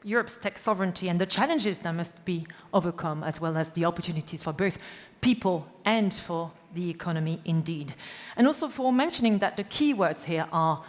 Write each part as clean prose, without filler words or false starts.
Europe's tech sovereignty and the challenges that must be overcome, as well as the opportunities for both people and for the economy indeed. And also for mentioning that the key words here are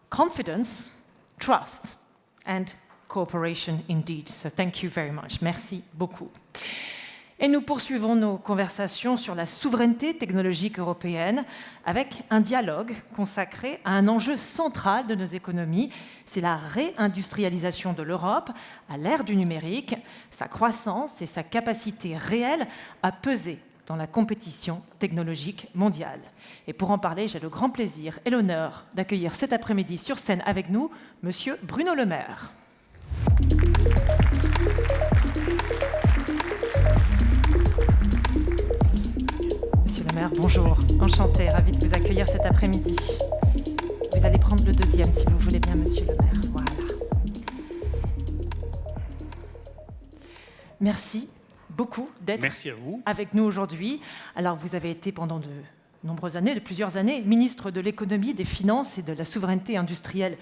confidence, trust, and cooperation indeed. So thank you very much. Merci beaucoup. Et nous poursuivons nos conversations sur la souveraineté technologique européenne avec un dialogue consacré à un enjeu central de nos économies, c'est la réindustrialisation de l'Europe à l'ère du numérique, sa croissance et sa capacité réelle à peser dans la compétition technologique mondiale. Et pour en parler, j'ai le grand plaisir et l'honneur d'accueillir cet après-midi sur scène avec nous, Monsieur Bruno Le Maire. Monsieur Le Maire, bonjour, enchanté, ravi de vous accueillir cet après-midi. Vous allez prendre le deuxième si vous voulez bien, Monsieur Le Maire. Voilà. Merci beaucoup d'être avec nous aujourd'hui. Alors, vous avez été pendant de nombreuses années, de plusieurs années, ministre de l'économie, des finances et de la souveraineté industrielle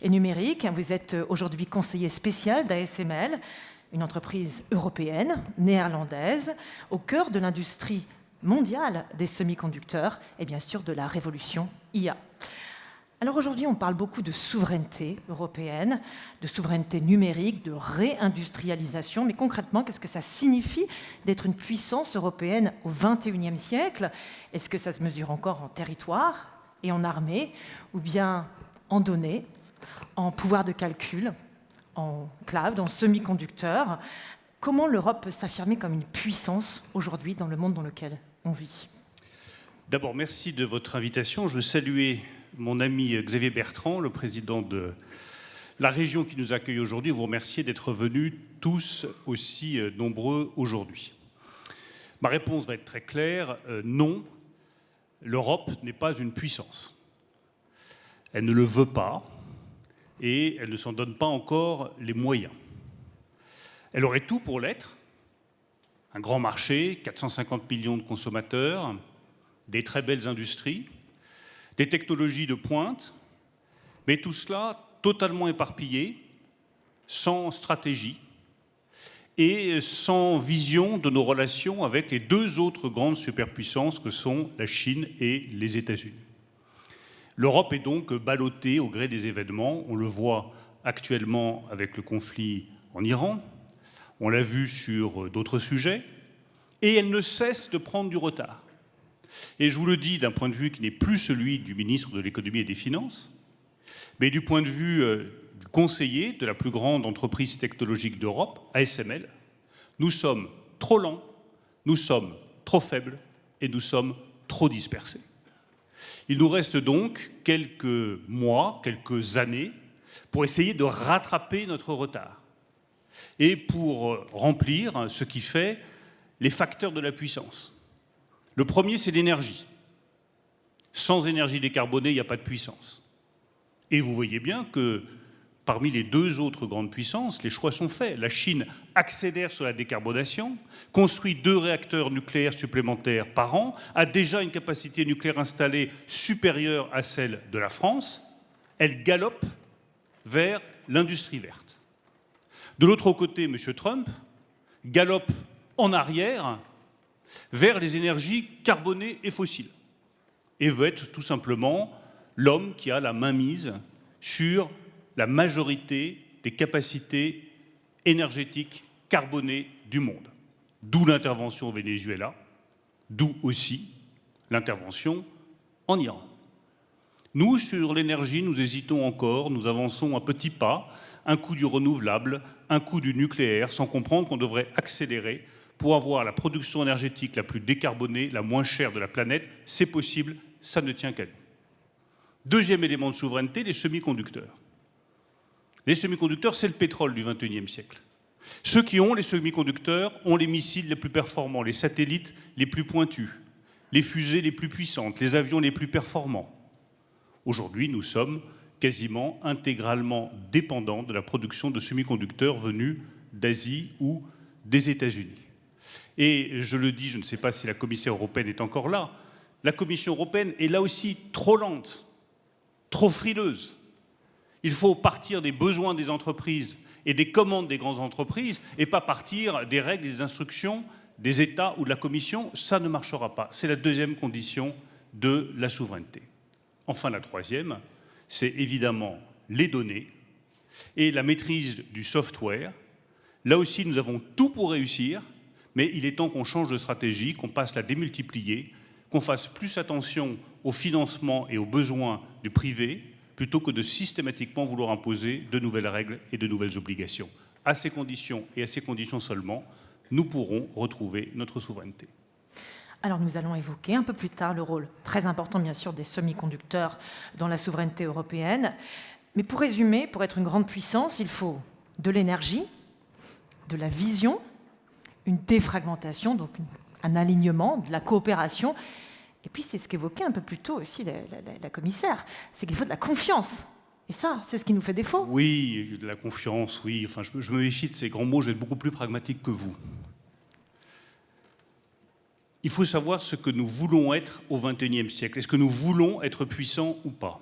et numérique. Vous êtes aujourd'hui conseiller spécial d'ASML, une entreprise européenne, néerlandaise, au cœur de l'industrie mondiale des semi-conducteurs et bien sûr de la révolution IA. Alors aujourd'hui, on parle beaucoup de souveraineté européenne, de souveraineté numérique, de réindustrialisation, mais concrètement, qu'est-ce que ça signifie d'être une puissance européenne au XXIe siècle? Est-ce que ça se mesure encore en territoire et en armée, ou bien en données, en pouvoir de calcul, en cloud, en semi-conducteurs? Comment l'Europe peut s'affirmer comme une puissance aujourd'hui dans le monde dans lequel on vit? D'abord, merci de votre invitation. Je veux saluer mon ami Xavier Bertrand, le président de la région qui nous accueille aujourd'hui, vous remercier d'être venus tous aussi nombreux aujourd'hui. Ma réponse va être très claire. Non, l'Europe n'est pas une puissance. Elle ne le veut pas et elle ne s'en donne pas encore les moyens. Elle aurait tout pour l'être. Un grand marché, 450 millions de consommateurs, des très belles industries, des technologies de pointe, mais tout cela totalement éparpillé, sans stratégie et sans vision de nos relations avec les deux autres grandes superpuissances que sont la Chine et les États-Unis. L'Europe est donc ballottée au gré des événements. On le voit actuellement avec le conflit en Iran, on l'a vu sur d'autres sujets, et elle ne cesse de prendre du retard. Et je vous le dis d'un point de vue qui n'est plus celui du ministre de l'économie et des finances, mais du point de vue du conseiller de la plus grande entreprise technologique d'Europe, ASML, nous sommes trop lents, nous sommes trop faibles et nous sommes trop dispersés. Il nous reste donc quelques mois, quelques années pour essayer de rattraper notre retard et pour remplir ce qui fait les facteurs de la puissance. Le premier, c'est l'énergie. Sans énergie décarbonée, il n'y a pas de puissance. Et vous voyez bien que parmi les deux autres grandes puissances, les choix sont faits. La Chine accélère sur la décarbonation, construit 2 réacteurs nucléaires supplémentaires par an, a déjà une capacité nucléaire installée supérieure à celle de la France. Elle galope vers l'industrie verte. De l'autre côté, M. Trump galope en arrière vers les énergies carbonées et fossiles et veut être tout simplement l'homme qui a la mainmise sur la majorité des capacités énergétiques carbonées du monde. D'où l'intervention au Venezuela, d'où aussi l'intervention en Iran. Nous, sur l'énergie, nous hésitons encore, nous avançons à petits pas, un coup du renouvelable, un coup du nucléaire, sans comprendre qu'on devrait accélérer pour avoir la production énergétique la plus décarbonée, la moins chère de la planète. C'est possible, ça ne tient qu'à nous. Deuxième élément de souveraineté, les semi-conducteurs. Les semi-conducteurs, c'est le pétrole du XXIe siècle. Ceux qui ont les semi-conducteurs ont les missiles les plus performants, les satellites les plus pointus, les fusées les plus puissantes, les avions les plus performants. Aujourd'hui, nous sommes quasiment intégralement dépendants de la production de semi-conducteurs venus d'Asie ou des États-Unis. Et je le dis, je ne sais pas si la Commission européenne est encore là, la Commission européenne est là aussi trop lente, trop frileuse. Il faut partir des besoins des entreprises et des commandes des grandes entreprises et pas partir des règles et des instructions des États ou de la Commission. Ça ne marchera pas. C'est la deuxième condition de la souveraineté. Enfin, la troisième, c'est évidemment les données et la maîtrise du software. Là aussi, nous avons tout pour réussir, mais il est temps qu'on change de stratégie, qu'on passe la démultiplier, qu'on fasse plus attention au financement et aux besoins du privé, plutôt que de systématiquement vouloir imposer de nouvelles règles et de nouvelles obligations. À ces conditions, et à ces conditions seulement, nous pourrons retrouver notre souveraineté. Alors nous allons évoquer un peu plus tard le rôle très important, bien sûr, des semi-conducteurs dans la souveraineté européenne. Mais pour résumer, pour être une grande puissance, il faut de l'énergie, de la vision, une défragmentation, donc un alignement, de la coopération. Et puis c'est ce qu'évoquait un peu plus tôt aussi la commissaire, c'est qu'il faut de la confiance. Et ça, c'est ce qui nous fait défaut. Oui, de la confiance, oui. Enfin, je me méfie de ces grands mots, je vais être beaucoup plus pragmatique que vous. Il faut savoir ce que nous voulons être au XXIe siècle. Est-ce que nous voulons être puissants ou pas?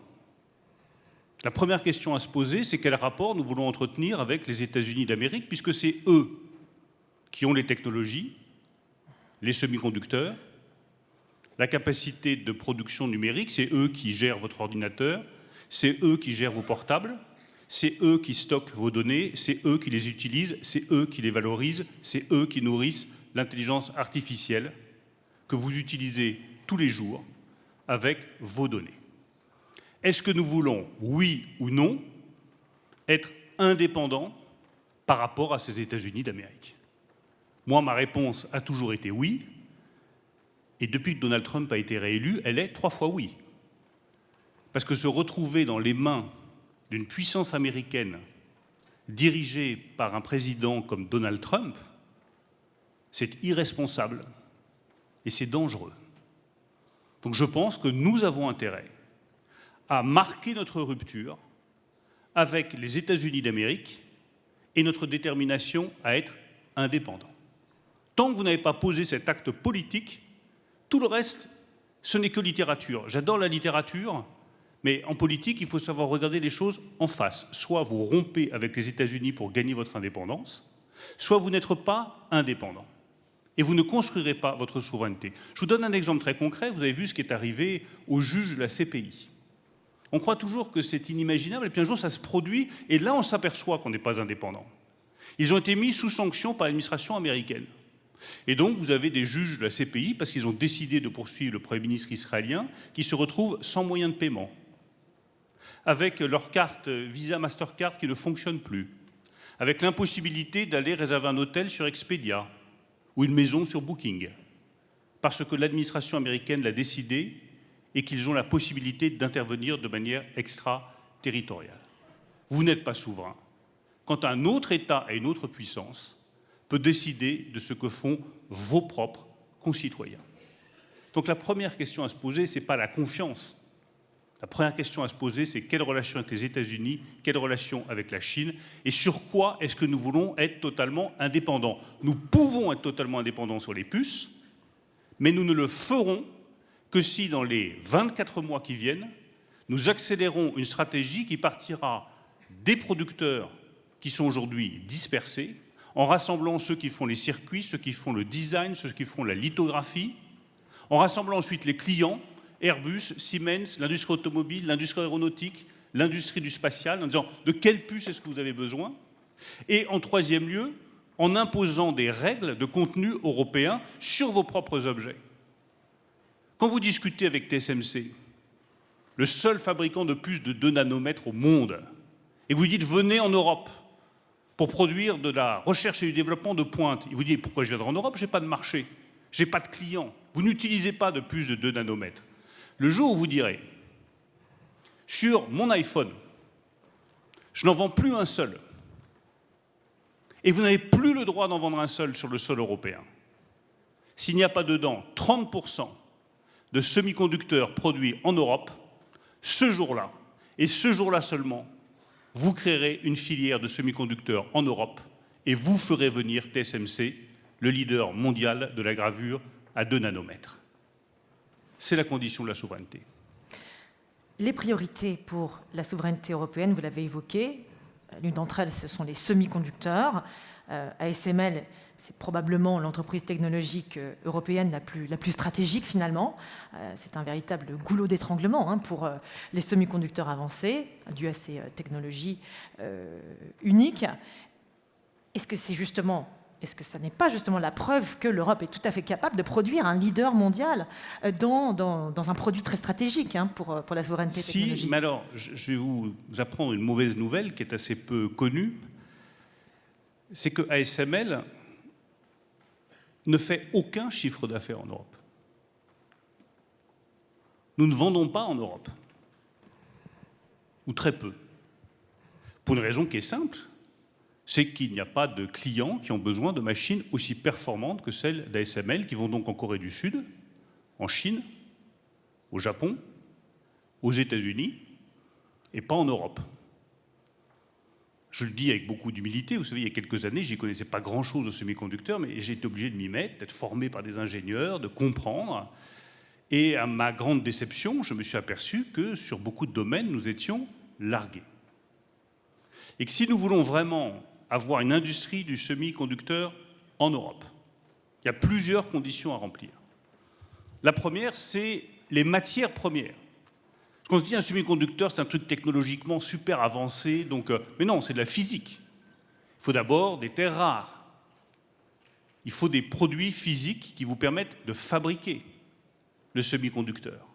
La première question à se poser, c'est quel rapport nous voulons entretenir avec les États-Unis d'Amérique, puisque c'est eux qui ont les technologies, les semi-conducteurs, la capacité de production numérique, c'est eux qui gèrent votre ordinateur, c'est eux qui gèrent vos portables, c'est eux qui stockent vos données, c'est eux qui les utilisent, c'est eux qui les valorisent, c'est eux qui nourrissent l'intelligence artificielle que vous utilisez tous les jours avec vos données. Est-ce que nous voulons, oui ou non, être indépendants par rapport à ces États-Unis d'Amérique? Moi, ma réponse a toujours été oui. Et depuis que Donald Trump a été réélu, elle est 3 fois oui. Parce que se retrouver dans les mains d'une puissance américaine dirigée par un président comme Donald Trump, c'est irresponsable et c'est dangereux. Donc je pense que nous avons intérêt à marquer notre rupture avec les États-Unis d'Amérique et notre détermination à être indépendants. Tant que vous n'avez pas posé cet acte politique, tout le reste, ce n'est que littérature. J'adore la littérature, mais en politique, il faut savoir regarder les choses en face. Soit vous rompez avec les États-Unis pour gagner votre indépendance, soit vous n'êtes pas indépendant. Et vous ne construirez pas votre souveraineté. Je vous donne un exemple très concret. Vous avez vu ce qui est arrivé aux juges de la CPI. On croit toujours que c'est inimaginable, et puis un jour, ça se produit, et là, on s'aperçoit qu'on n'est pas indépendant. Ils ont été mis sous sanction par l'administration américaine. Et donc, vous avez des juges de la CPI, parce qu'ils ont décidé de poursuivre le Premier ministre israélien, qui se retrouvent sans moyen de paiement, avec leur carte Visa Mastercard qui ne fonctionne plus, avec l'impossibilité d'aller réserver un hôtel sur Expedia ou une maison sur Booking, parce que l'administration américaine l'a décidé et qu'ils ont la possibilité d'intervenir de manière extraterritoriale. Vous n'êtes pas souverain quand un autre État et une autre puissance peut décider de ce que font vos propres concitoyens. Donc la première question à se poser, ce n'est pas la confiance. La première question à se poser, c'est quelle relation avec les États-Unis, quelle relation avec la Chine, et sur quoi est-ce que nous voulons être totalement indépendants? Nous pouvons être totalement indépendants sur les puces, mais nous ne le ferons que si, dans les 24 mois qui viennent, nous accélérons une stratégie qui partira des producteurs qui sont aujourd'hui dispersés, en rassemblant ceux qui font les circuits, ceux qui font le design, ceux qui font la lithographie, en rassemblant ensuite les clients, Airbus, Siemens, l'industrie automobile, l'industrie aéronautique, l'industrie du spatial, en disant de quelle puce est-ce que vous avez besoin? Et en troisième lieu, en imposant des règles de contenu européen sur vos propres objets. Quand vous discutez avec TSMC, le seul fabricant de puces de 2 nanomètres au monde, et vous dites venez en Europe pour produire de la recherche et du développement de pointe, il vous dit pourquoi je viendrai en Europe? Je n'ai pas de marché, je n'ai pas de clients, vous n'utilisez pas de puces de 2 nanomètres. Le jour où vous direz, sur mon iPhone, je n'en vends plus un seul, et vous n'avez plus le droit d'en vendre un seul sur le sol européen, s'il n'y a pas dedans 30% de semi-conducteurs produits en Europe, ce jour-là, et ce jour-là seulement, vous créerez une filière de semi-conducteurs en Europe et vous ferez venir TSMC, le leader mondial de la gravure à 2 nanomètres. C'est la condition de la souveraineté. Les priorités pour la souveraineté européenne, vous l'avez évoqué, L'une d'entre elles, ce sont les semi-conducteurs. ASML, c'est probablement l'entreprise technologique européenne la plus stratégique finalement. C'est un véritable goulot d'étranglement pour les semi-conducteurs avancés, dû à ces technologies uniques. Est-ce que ça n'est pas justement la preuve que l'Europe est tout à fait capable de produire un leader mondial dans un produit très stratégique pour la souveraineté technologique? Si, mais alors, je vais vous apprendre une mauvaise nouvelle qui est assez peu connue. C'est que ASML ne fait aucun chiffre d'affaires en Europe. Nous ne vendons pas en Europe, ou très peu, pour une raison qui est simple, c'est qu'il n'y a pas de clients qui ont besoin de machines aussi performantes que celles d'ASML, qui vont donc en Corée du Sud, en Chine, au Japon, aux États-Unis, et pas en Europe. Je le dis avec beaucoup d'humilité. Vous savez, il y a quelques années, je n'y connaissais pas grand-chose aux semi-conducteurs, mais j'ai été obligé de m'y mettre, d'être formé par des ingénieurs, de comprendre. Et à ma grande déception, je me suis aperçu que sur beaucoup de domaines, nous étions largués. Et que si nous voulons vraiment avoir une industrie du semi-conducteur en Europe, il y a plusieurs conditions à remplir. La première, c'est les matières premières. Parce qu'on se dit, un semi-conducteur, c'est un truc technologiquement super avancé, mais non, c'est de la physique. Il faut d'abord des terres rares. Il faut des produits physiques qui vous permettent de fabriquer le semi-conducteur.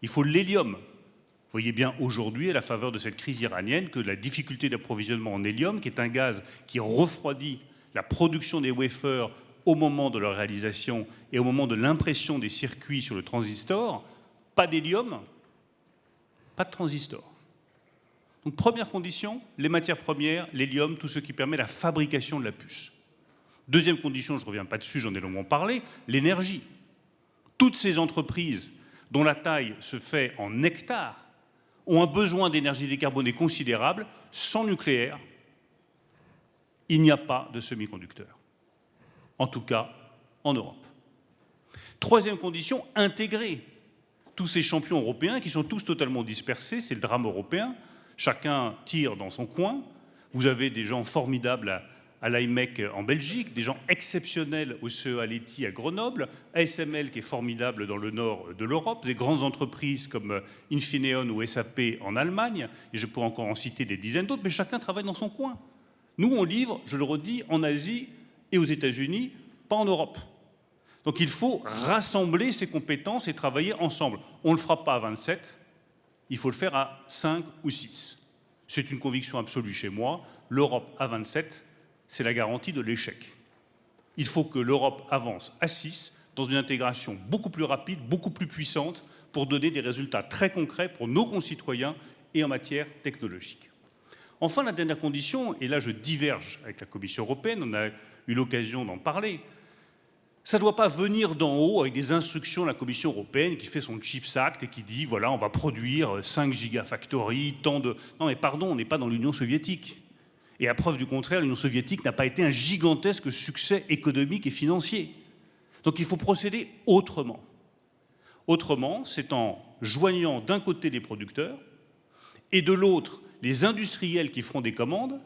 Il faut l'hélium. Vous voyez bien aujourd'hui, à la faveur de cette crise iranienne, que la difficulté d'approvisionnement en hélium, qui est un gaz qui refroidit la production des wafers au moment de leur réalisation et au moment de l'impression des circuits sur le transistor, pas d'hélium, pas de transistor. Donc première condition, les matières premières, l'hélium, tout ce qui permet la fabrication de la puce. Deuxième condition, je ne reviens pas dessus, j'en ai longuement parlé, l'énergie. Toutes ces entreprises dont la taille se fait en hectares ont un besoin d'énergie décarbonée considérable. Sans nucléaire, il n'y a pas de semi-conducteur. En tout cas, en Europe. Troisième condition, intégrer tous ces champions européens qui sont tous totalement dispersés, c'est le drame européen. Chacun tire dans son coin. Vous avez des gens formidables à l'IMEC en Belgique, des gens exceptionnels au CEA Leti à Grenoble, ASML qui est formidable dans le nord de l'Europe, des grandes entreprises comme Infineon ou SAP en Allemagne, et je pourrais encore en citer des dizaines d'autres, mais chacun travaille dans son coin. Nous, on livre, je le redis, en Asie et aux États-Unis, pas en Europe. Donc il faut rassembler ces compétences et travailler ensemble. On ne le fera pas à 27, il faut le faire à 5 ou 6. C'est une conviction absolue chez moi. L'Europe à 27, c'est la garantie de l'échec. Il faut que l'Europe avance à 6 dans une intégration beaucoup plus rapide, beaucoup plus puissante pour donner des résultats très concrets pour nos concitoyens et en matière technologique. Enfin, la dernière condition, et là je diverge avec la Commission européenne, on a eu l'occasion d'en parler, ça ne doit pas venir d'en haut avec des instructions de la Commission européenne qui fait son Chips Act et qui dit voilà, on va produire 5 gigafactories, tant de... Non mais pardon, on n'est pas dans l'Union soviétique. Et à preuve du contraire, l'Union soviétique n'a pas été un gigantesque succès économique et financier. Donc il faut procéder autrement. Autrement, c'est en joignant d'un côté les producteurs et de l'autre les industriels qui feront des commandes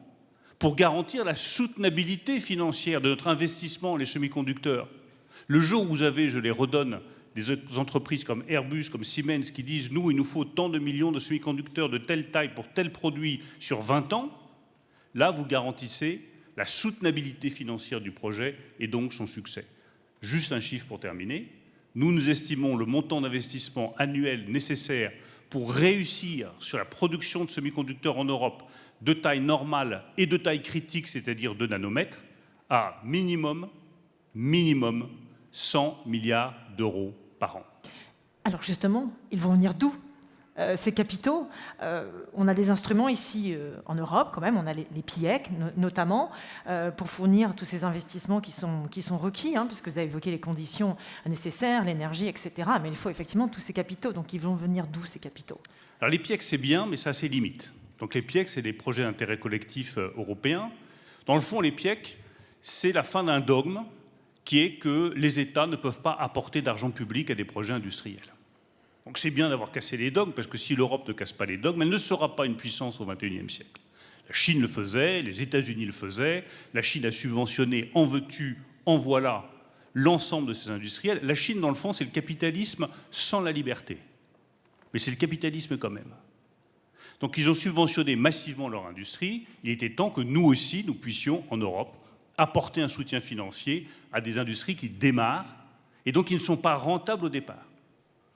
pour garantir la soutenabilité financière de notre investissement dans les semi-conducteurs. Le jour où vous avez, je les redonne, des entreprises comme Airbus, comme Siemens qui disent « nous, il nous faut tant de millions de semi-conducteurs de telle taille pour tel produit sur 20 ans », là, vous garantissez la soutenabilité financière du projet et donc son succès. Juste un chiffre pour terminer. Nous estimons le montant d'investissement annuel nécessaire pour réussir sur la production de semi-conducteurs en Europe de taille normale et de taille critique, c'est-à-dire 2 nanomètres, à minimum 100 milliards d'euros par an. Alors justement, ils vont venir d'où ces capitaux? On a des instruments ici en Europe, quand même, on a les PIEC notamment, pour fournir tous ces investissements qui sont requis, puisque vous avez évoqué les conditions nécessaires, l'énergie, etc. Mais il faut effectivement tous ces capitaux. Donc ils vont venir d'où ces capitaux? Alors les PIEC, c'est bien, mais ça a ses limites. Donc les PIEC, c'est des projets d'intérêt collectif européens. Dans le fond, les PIEC, c'est la fin d'un dogme qui est que les États ne peuvent pas apporter d'argent public à des projets industriels. Donc c'est bien d'avoir cassé les dogmes, parce que si l'Europe ne casse pas les dogmes, elle ne sera pas une puissance au XXIe siècle. La Chine le faisait, les États-Unis le faisaient, la Chine a subventionné, en veux-tu, en voilà, l'ensemble de ces industriels. La Chine, dans le fond, c'est le capitalisme sans la liberté. Mais c'est le capitalisme quand même. Donc ils ont subventionné massivement leur industrie. Il était temps que nous aussi, nous puissions, en Europe, apporter un soutien financier à des industries qui démarrent et donc qui ne sont pas rentables au départ.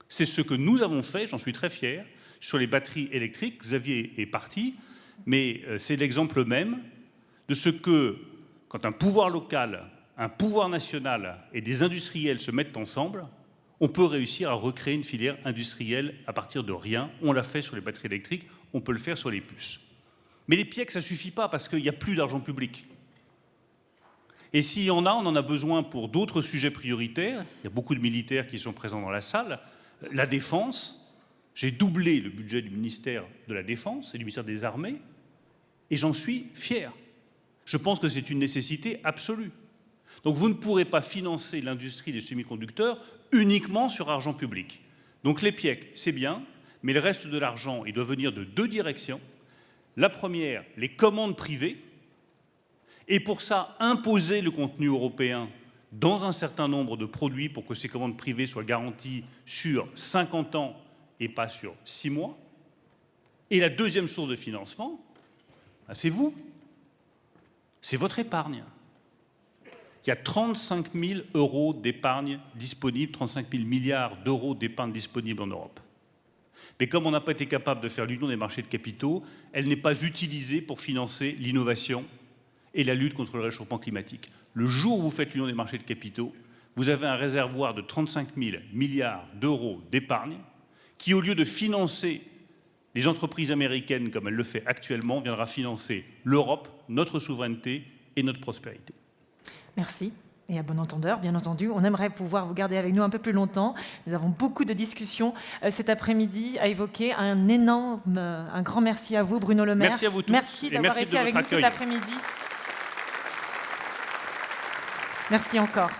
C'est ce que nous avons fait, j'en suis très fier, sur les batteries électriques. Xavier est parti, mais c'est l'exemple même de ce que, quand un pouvoir local, un pouvoir national et des industriels se mettent ensemble, on peut réussir à recréer une filière industrielle à partir de rien. On l'a fait sur les batteries électriques, on peut le faire sur les puces. Mais les PIEC, ça ne suffit pas parce qu'il n'y a plus d'argent public. Et s'il y en a, on en a besoin pour d'autres sujets prioritaires. Il y a beaucoup de militaires qui sont présents dans la salle. La défense, j'ai doublé le budget du ministère de la Défense et du ministère des Armées, et j'en suis fier. Je pense que c'est une nécessité absolue. Donc vous ne pourrez pas financer l'industrie des semi-conducteurs uniquement sur argent public. Donc les PIEC, c'est bien, mais le reste de l'argent, il doit venir de deux directions. La première, les commandes privées, et pour ça, imposer le contenu européen dans un certain nombre de produits pour que ces commandes privées soient garanties sur 50 ans et pas sur 6 mois. Et la deuxième source de financement, c'est vous. C'est votre épargne. Il y a 35 000 euros d'épargne disponible, 35 000 milliards d'euros d'épargne disponible en Europe. Mais comme on n'a pas été capable de faire l'union des marchés de capitaux, elle n'est pas utilisée pour financer l'innovation et la lutte contre le réchauffement climatique. Le jour où vous faites l'union des marchés de capitaux, vous avez un réservoir de 35 000 milliards d'euros d'épargne qui, au lieu de financer les entreprises américaines comme elle le fait actuellement, viendra financer l'Europe, notre souveraineté et notre prospérité. Merci. Et à bon entendeur, bien entendu, on aimerait pouvoir vous garder avec nous un peu plus longtemps. Nous avons beaucoup de discussions cet après-midi à évoquer. Un grand merci à vous, Bruno Le Maire. Merci à vous tous. Merci d'avoir été avec nous cet après-midi. Merci encore.